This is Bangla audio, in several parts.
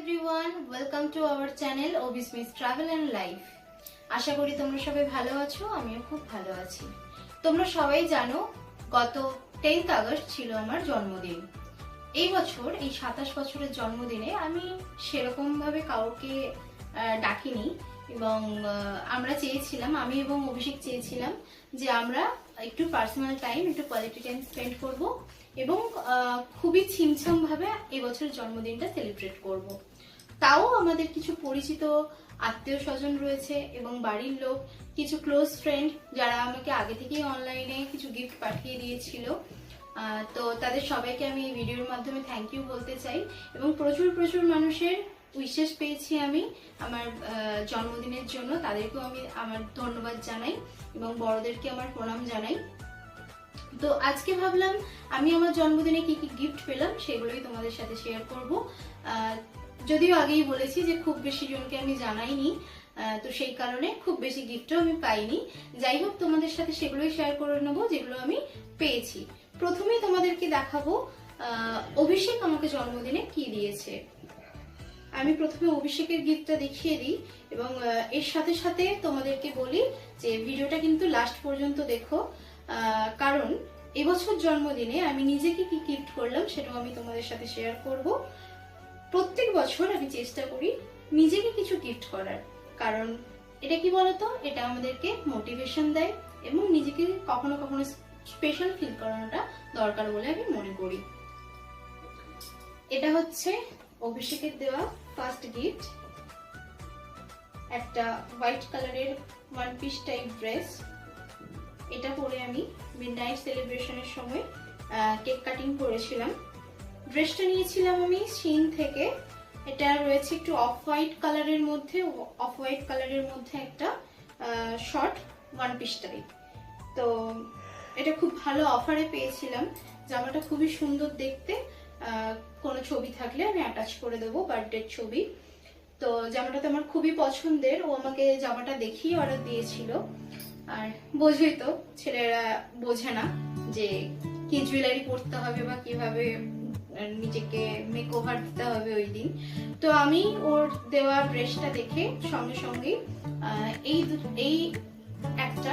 Everyone, welcome to our channel ওবিস মিস ট্রাভেল অ্যান্ড লাইফ। আশা করি তোমরা সবাই ভালো আছো, আমিও খুব ভালো আছি। তোমরা সবাই জানো গত 10th আগস্ট ছিল আমার জন্মদিন। এই বছর এই 27 বছরের জন্মদিনে আমি সেরকম ভাবে কাউকে ডাকিনি এবং আমরা চেয়েছিলাম, আমি এবং অভিষেক চেয়েছিলাম যে আমরা একটু পার্সোনাল টাইম, একটু কোয়ালিটি টাইম স্পেন্ড করব এবং খুবই ছিমছাম ভাবে এবছর জন্মদিনটা সেলিব্রেট করব। তাও আমাদের কিছু পরিচিত আত্মীয় স্বজন রয়েছে এবং বাড়ির লোক, কিছু ক্লোজ ফ্রেন্ড যারা আমাকে আগে থেকেই অনলাইনে কিছু গিফট পাঠিয়ে দিয়েছিল। তো তাদের সবাইকে আমি এই ভিডিওর মাধ্যমে থ্যাংক ইউ বলতে চাই এবং প্রচুর প্রচুর মানুষের উইশেস পেয়েছি আমি আমার জন্মদিনের জন্য। তাদেরকেও আমি আমার ধন্যবাদ জানাই এবং বড়দেরকে আমার প্রণাম জানাই। তো আজকে ভাবলাম আমি আমার জন্মদিনে কি কি গিফট পেলাম সেগুলোই তোমাদের সাথে শেয়ার করব। যদিও আগেই বলেছি যে খুব বেশি জনকে আমি জানাইনি, তো সেই কারণে খুব বেশি গিফটও আমি পাইনি। যাই হোক, তোমাদের সাথে সেগুলোই শেয়ার করে নেবো যেগুলো আমি পেয়েছি। প্রথমেই তোমাদেরকে দেখাবো অভিষেক আমাকে জন্মদিনে কি দিয়েছে। আমি প্রথমে অভিষেকের গিফটটা দেখিয়ে দিই এবং এর সাথে সাথে তোমাদেরকে বলি যে ভিডিওটা কিন্তু লাস্ট পর্যন্ত দেখো, কারণ এবছর জন্মদিনে আমি নিজেকে কি গিফট করলাম সেটাও আমি তোমাদের সাথে শেয়ার করব। প্রত্যেক বছর আমি চেষ্টা করি নিজেকে কিছু গিফট করার, কারণ এটা কি বলতো, এটা আমাদেরকে মোটিভেশন দেয় এবং নিজেকে কখনো কখনো স্পেশাল ফিল করানোটা দরকার বলে আমি মনে করি। এটা হচ্ছে অভিষেকের দেওয়া ফার্স্ট গিফট, একটা হোয়াইট কালারের ওয়ান পিস টাইপ ড্রেস। এটা পরে আমি মিডনাইট সেলিব্রেশনের সময় কেক কাটিং করেছিলাম। ড্রেসটা নিয়েছিলাম আমি শিন থেকে। এটা রয়েছে একটু অফ হোয়াইট কালারের মধ্যে একটা শর্ট ওয়ান পিস টাইপ। তো এটা খুব ভালো অফারে পেয়েছিলাম। জামাটা খুবই সুন্দর দেখতে, কোনো ছবি থাকলে আমি অ্যাটাচ করে দেবো, বার্থডের ছবি। তো জামাটা তো আমার খুবই পছন্দের, ও আমাকে জামাটা দেখিয়ে অর্ডার দিয়েছিল। আর বোঝোই তো, ছেলেরা বোঝে না যে কি জুয়েলারি পরতে হবে বা কিভাবে নিজেকে মেকওভার দিতে হবে ওই দিন। তো আমি ওর দেওয়া ড্রেসটা দেখে সঙ্গে সঙ্গে এই একটা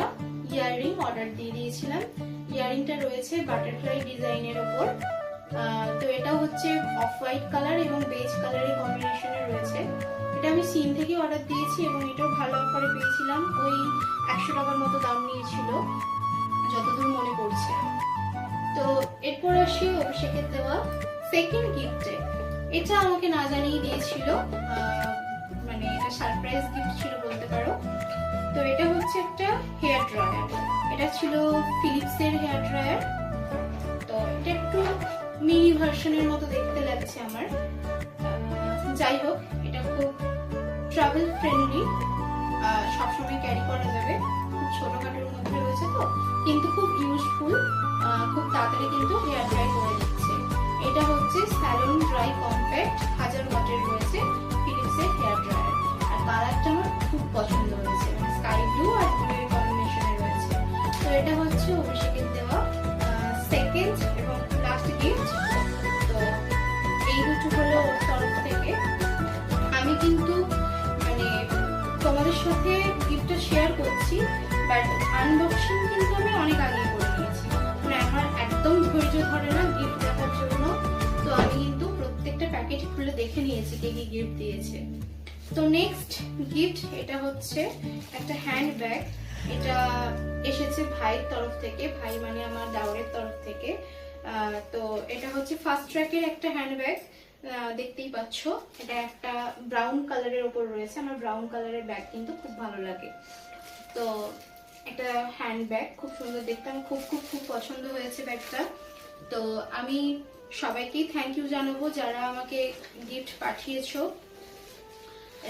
ইয়াররিং অর্ডার দিয়ে দিয়েছিলাম। ইয়াররিংটা রয়েছে বাটারফ্লাই ডিজাইনের ওপর। তো এটা হচ্ছে অফ হোয়াইট কালার এবং বেজ কালারের কম্বিনেশনে রয়েছে। এটা আমি সিন থেকে অর্ডার দিয়েছি এবং এটাও ভালো অফারে পেয়েছিলাম। ওই 100 টাকার মতো দাম নিয়েছিল যতদূর মনে পড়ছে। তো এরপর আসি অভিষেকের দেওয়া সেকেন্ড গিফটে। এটা আমাকে না জানিয়ে দিয়েছিল, মানে এটা সারপ্রাইজ গিফট ছিল বলতে পারো। তো এটা হচ্ছে একটা হেয়ার ড্রায়ার। এটা ছিল ফিলিপসের হেয়ার ড্রায়ার। তো এটা একটু মিনি ভার্সনের মতো দেখতে লাগছে আমার। যাই হোক, এটা খুব ট্রাভেল ফ্রেন্ডলি, সবসময় ক্যারি করা যাবে। খুব ছোটখাটোর মধ্যে রয়েছে তো, কিন্তু খুব ইউজফুল। খুব তাড়াতাড়ি কিন্তু হেয়ার ড্রাই করে দিচ্ছে। এটা হচ্ছে স্যালন ড্রাই কম্প্যাক্ট 1000 ওয়াটের রয়েছে ফিলিপসের হেয়ার ড্রায়ার। আর কালারটা আমার খুব পছন্দ হয়েছে, মানে স্কাই ব্লু আর ব্লু এর কম্বিনেশনে রয়েছে। তো এটা হচ্ছে অভিষেকের দেওয়া সেকেন্ড এবং লাস্ট গিফট। তো এই দুটো হলো ওর তরফ থেকে। আমি কিন্তু মানে তোমাদের সাথে গিফটটা শেয়ার করছি, বাট আনবক্সিং কিন্তু আমি অনেক আগে করে নিয়েছি। মানে আমার একদম ধৈর্য ধরে না গিফট দেখার জন্য। তো আমি কিন্তু প্রত্যেকটা প্যাকেট খুলে দেখে নিয়েছি কে কি গিফট দিয়েছে। তো নেক্সট গিফট, এটা হচ্ছে একটা হ্যান্ড ব্যাগ। এটা এসেছে ভাইয়ের তরফ থেকে, ভাই মানে আমার দাওরের তরফ থেকে। তো এটা হচ্ছে ফার্স্ট ট্র্যাকের একটা হ্যান্ড ব্যাগ, দেখতেই পাচ্ছ। এটা একটা ব্রাউন কালারের উপর রয়েছে। আমার ব্রাউন কালারের ব্যাগ কিন্তু খুব ভালো লাগে। তো একটা হ্যান্ড ব্যাগ খুব সুন্দর দেখতে, আমার খুব খুব খুব পছন্দ হয়েছে ব্যাগটা। তো আমি সবাইকেই থ্যাংক ইউ জানাবো যারা আমাকে গিফট পাঠিয়েছো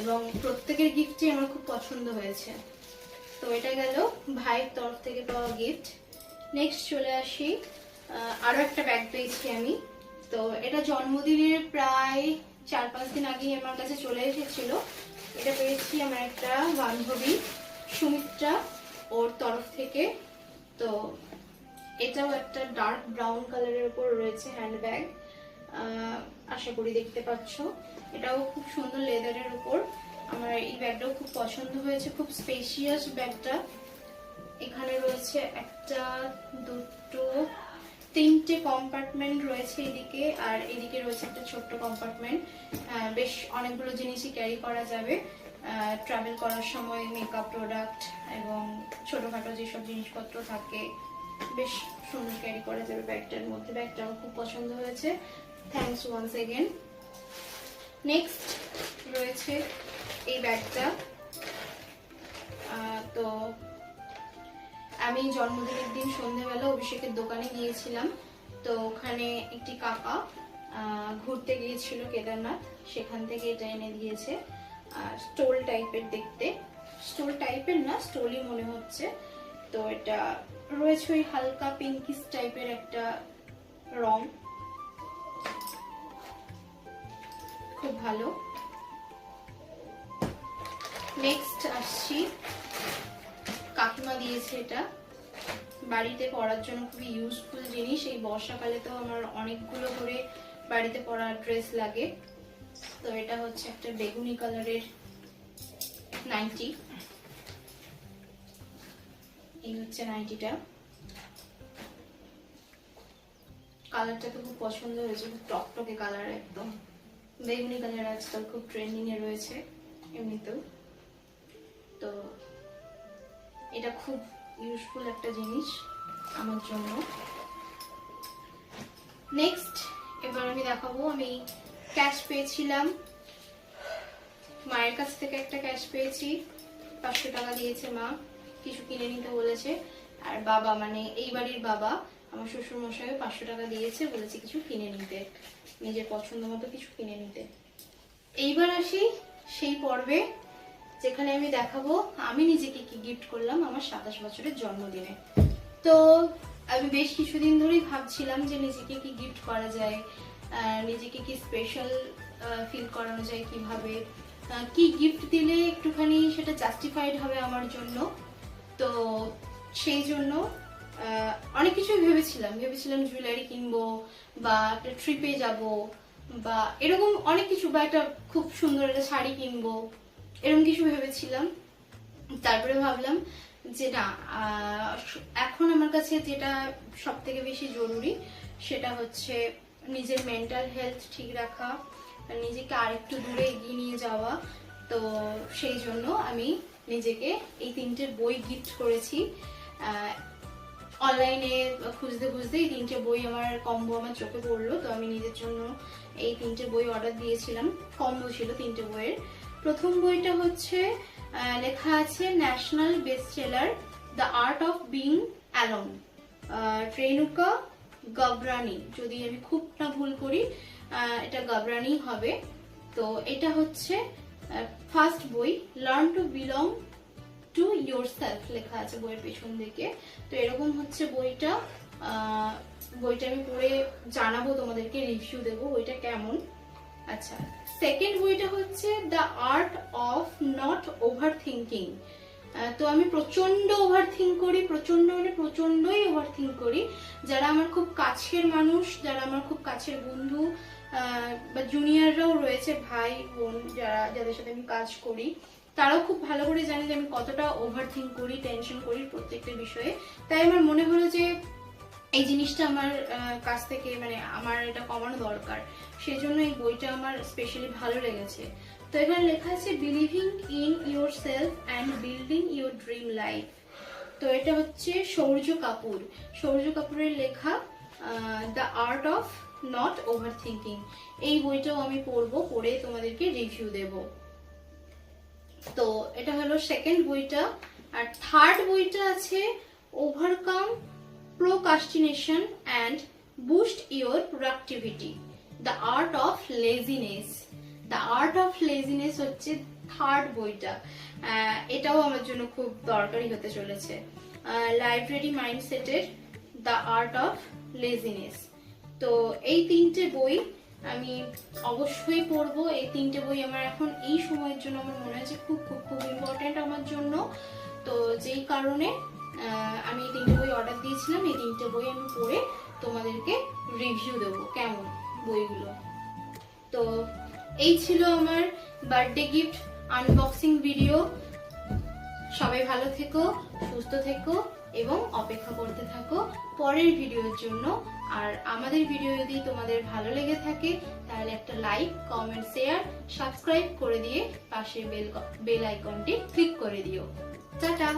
এবং প্রত্যেকের গিফটই আমার খুব পছন্দ হয়েছে। তো এটা গেল ভাইয়ের তরফ থেকে পাওয়া গিফট। নেক্সট চলে আসি, আরো একটা ব্যাগ পেয়েছি আমি। তো এটা জন্মদিনের প্রায় 4-5 দিন আগেই আমার কাছে চলে এসেছিল। এটা পেয়েছি আমার একটা বান্ধবী সুমিত্রা, ওর তরফ থেকে। তো এটাও একটা ডার্ক ব্রাউন কালারের উপর রয়েছে হ্যান্ড ব্যাগ। আশা করি দেখতে পাচ্ছ। এটাও খুব সুন্দর লেদারের উপর। আমার এই ব্যাগটাও খুব পছন্দ হয়েছে, খুব স্পেশিয়াস ব্যাগটা। এখানে রয়েছে একটা, দুটো, তিনটে কম্পার্টমেন্ট রয়েছে এদিকে, আর এদিকে রয়েছে একটা ছোট্ট কম্পার্টমেন্ট। বেশ অনেকগুলো জিনিসই ক্যারি করা যাবে ট্রাভেল করার সময়, মেকআপ প্রোডাক্ট এবং ছোটখাটো যেসব জিনিসপত্র থাকে, বেশ সুন্দর ক্যারি করা যাবে ব্যাগটার মধ্যে। ব্যাগটাও খুব পছন্দ হয়েছে, থ্যাঙ্কস ওয়ান্স এগেন। নেক্সট রয়েছে এই ব্যাগটা। তো আমি জন্মদিনের দিন সন্ধ্যেবেলা অভিষেকের দোকানে গিয়েছিলাম। তো ওখানে একটি কাকা ঘুরতে গিয়েছিল কেদারনাথ, সেখান থেকে এটা এনে দিয়েছে। স্টোল টাইপের দেখতে, স্টোল টাইপের না, স্টোলই মনে হচ্ছে। তো এটা রয়েছে ওই হালকা পিঙ্কিশ টাইপের একটা রং, খুব ভালো। নেক্সট আসছি, কাকিমা দিয়েছে এটা, বাড়িতে পরার জন্য খুবই ইউজফুল জিনিস। এই বর্ষাকালে তো আমার অনেকগুলো করে বাড়িতে পরার ড্রেস লাগে। তো এটা হচ্ছে একটা বেগুনি কালারের নাইটি। এই হচ্ছে নাইটিটা, কালারটা তো খুব পছন্দ হয়েছে, খুব টকটকে কালার একদম। বেগুনি কালার আজকাল খুব ট্রেন্ডিং এ রয়েছে এমনিতেও। তো এটা খুব ইউজফুল একটা জিনিস আমার জন্য। নেক্সট এবার আমি দেখাবো, আমি ক্যাশ পেয়েছিলাম মায়ের কাছ থেকে, একটা ক্যাশ পেয়েছি, 500 টাকা দিয়েছে মা, কিছু কিনে নিতে বলেছে। আর বাবা, মানে এই বাড়ির বাবা, আমার শ্বশুর মশাই 500 টাকা দিয়েছে, বলেছে কিছু কিনে নিতে, নিজের পছন্দ মতো কিছু কিনে নিতে। এইবার আসি সেই পর্বে যেখানে আমি দেখাবো আমি নিজেকে কি গিফট করলাম আমার 27 বছরের জন্মদিনে। তো আমি বেশ কিছুদিন ধরেই ভাবছিলাম যে নিজেকে কি গিফট করা যায়, নিজেকে কি স্পেশাল ফিল করানো যায়, কিভাবে কি গিফট দিলে একটুখানি সেটা জাস্টিফাইড হবে আমার জন্য। তো সেই জন্য অনেক কিছু ভেবেছিলাম জুয়েলারি কিনবো, বা একটা ট্রিপে যাব, বা এরকম অনেক কিছু, বা একটা খুব সুন্দর একটা শাড়ি কিনবো, এরকম কিছু ভেবেছিলাম। তারপরে ভাবলাম যে না, এখন আমার কাছে যেটা সব থেকে বেশি জরুরি সেটা হচ্ছে নিজের মেন্টাল হেলথ ঠিক রাখা, নিজেকে আরেকটু দূরে এগিয়ে নিয়ে যাওয়া। তো সেই জন্য আমি নিজেকে এই 3টে বই গিফট করেছি। অনলাইনে খুঁজতে খুঁজতে এই 3টে বই আমার কম্বো আমার চোখে পড়লো। তো আমি নিজের জন্য এই 3টে বই অর্ডার দিয়েছিলাম, কম্বো ছিল 3টে বইয়ের। প্রথম বইটা হচ্ছে লেখা আছে national bestseller the art of being alone, Renuka Gavrani, যদি আমি খুব না ভুল করি এটা গাবরানি হবে। তো এটা হচ্ছে ফার্স্ট বই, learn to belong to yourself লেখা আছে বইয়ের পেছন দিকে। তো এরকম হচ্ছে বইটা। বইটা আমি পড়ে জানাবো তোমাদেরকে, রিভিউ দেবো বইটা কেমন। আচ্ছা, সেকেন্ড বইটা হচ্ছে the art of not over thinking. তো আমি প্রচন্ড ওভার থিঙ্ক করি, প্রচন্ডই ওভার থিঙ্ক করি। যারা আমার খুব কাছের মানুষ, যারা আমার খুব কাছের বন্ধু বা জুনিয়ররাও রয়েছে, ভাই বোন যাদের সাথে আমি কাজ করি, তারাও খুব ভালো করে জানে যে আমি কতটা ওভার থিঙ্ক করি, টেনশন করি প্রত্যেকটা বিষয়ে। তাই আমার মনে হলো যে এই জিনিসটা আমার কাছ থেকে, মানে আমার এটা কমানো দরকার। সেই জন্য এই বইটা আমার স্পেশালি ভালো লেগেছে। তো এখানে লেখা আছে believing in your self and building your dream life. তো এটা হচ্ছে সৌর্য কাপুরের লেখা the art of not over thinking. এই বইটাও আমি পড়বো, পড়ে তোমাদেরকে রিভিউ দেব। তো এটা হলো সেকেন্ড বইটা। আর থার্ড বইটা আছে overcome procrastination and boost your productivity, the art of laziness. The art of laziness হচ্ছে থার্ড বইটা। এটাও আমার জন্য খুব দরকারি হতে চলেছে। লাইব্রেরি মাইন্ডসেটের দ্য আর্ট অফ লেজিনেস। তো এই 3টে বই আমি অবশ্যই পড়বো। এই 3টে বই আমার এখন এই সময়ের জন্য আমার মনে হচ্ছে খুব খুব খুব ইম্পর্টেন্ট আমার জন্য। তো যেই কারণে আমি এই 3টে বই অর্ডার দিয়েছিলাম। এই 3টে বই আমি পড়ে তোমাদেরকে রিভিউ দেবো কেমন বইগুলো। তো এই ছিল আমার বার্থডে গিফট আনবক্সিং ভিডিও। সবাই ভালো থেকো, সুস্থ থেকো এবং অপেক্ষা করতে থাকো পরের ভিডিওর জন্য। আর আমাদের ভিডিও যদি তোমাদের ভালো লেগে থাকে তাহলে একটা লাইক, কমেন্ট, শেয়ার, সাবস্ক্রাইব করে দিয়ে পাশে বেল আইকনটি ক্লিক করে দিও। টাটা।